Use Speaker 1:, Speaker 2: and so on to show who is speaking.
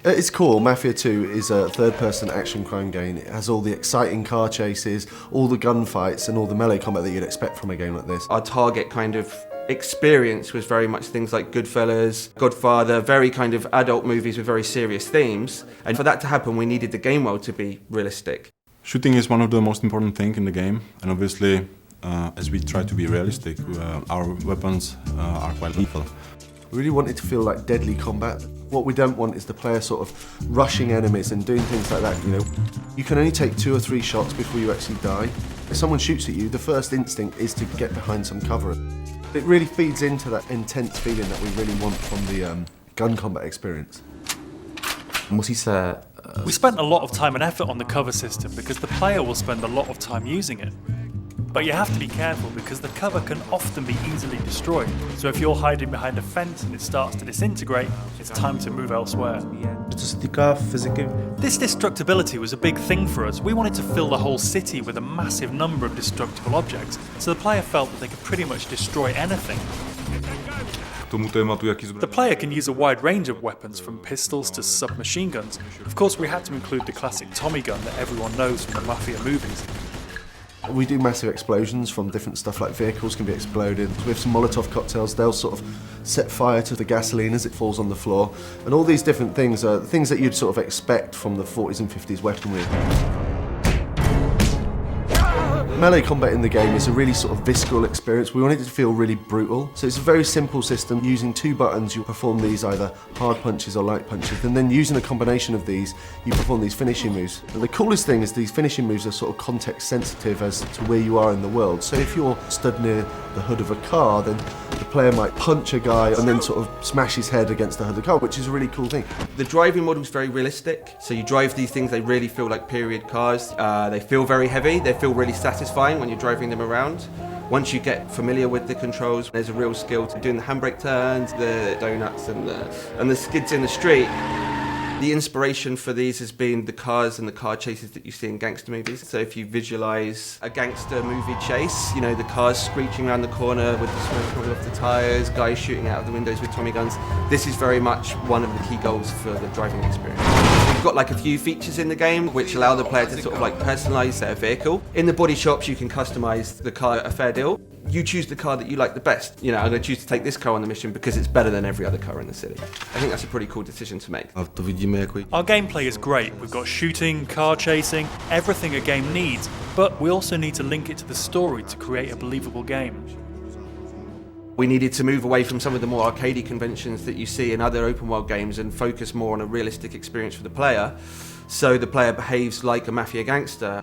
Speaker 1: At its core, Mafia 2 is a third-person action crime game. It has all the exciting car chases, all the gunfights, and all the melee combat that you'd expect from a game like this.
Speaker 2: Our target kind of experience was very much things like Goodfellas, Godfather, very kind of adult movies with very serious themes. And for that to happen, we needed the game world to be realistic.
Speaker 3: Shooting is one of the most important things in the game, and obviously, as we try to be realistic, our weapons are quite lethal.
Speaker 1: We really wanted to feel like deadly combat. What we don't want is the player sort of rushing enemies and doing things like that, you know. You can only take 2 or 3 shots before you actually die. If someone shoots at you, the first instinct is to get behind some cover. It really feeds into that intense feeling that we really want from the gun combat experience.
Speaker 4: We spent a lot of time and effort on the cover system because the player will spend a lot of time using it. But you have to be careful because the cover can often be easily destroyed. So if you're hiding behind a fence and it starts to disintegrate, it's time to move elsewhere. This destructibility was a big thing for us. We wanted to fill the whole city with a massive number of destructible objects, so the player felt that they could pretty much destroy anything. The player can use a wide range of weapons, from pistols to submachine guns. Of course, we had to include the classic Tommy gun that everyone knows from the Mafia movies.
Speaker 1: We do massive explosions from different stuff, like vehicles can be exploded. With some Molotov cocktails, they'll sort of set fire to the gasoline as it falls on the floor. And all these different things are things that you'd sort of expect from the 40s and 50s weaponry. Melee combat in the game is a really sort of visceral experience. We wanted it to feel really brutal. So it's a very simple system. Using 2 buttons, you perform these either hard punches or light punches. And then using a combination of these, you perform these finishing moves. And the coolest thing is these finishing moves are sort of context sensitive as to where you are in the world. So if you're stood near the hood of a car, then the player might punch a guy and then sort of smash his head against the hood of the car, which is a really cool thing.
Speaker 2: The driving model is very realistic. So you drive these things, they really feel like period cars. They feel very heavy, they feel really satisfying when you're driving them around. Once you get familiar with the controls, there's a real skill to doing the handbrake turns, the donuts and the skids in the street. The inspiration for these has been the cars and the car chases that you see in gangster movies. So if you visualise a gangster movie chase, you know, the cars screeching around the corner with the smoke coming off the tyres, guys shooting out of the windows with Tommy guns, this is very much one of the key goals for the driving experience. We've got like a few features in the game which allow the player to sort of like personalise their vehicle. In the body shops you can customise the car at a fair deal. You choose the car that you like the best. You know, I'm going to choose to take this car on the mission because it's better than every other car in the city. I think that's a pretty cool decision to make.
Speaker 4: Our gameplay is great. We've got shooting, car chasing, everything a game needs, but we also need to link it to the story to create a believable game.
Speaker 2: We needed to move away from some of the more arcadey conventions that you see in other open world games and focus more on a realistic experience for the player, so the player behaves like a Mafia gangster.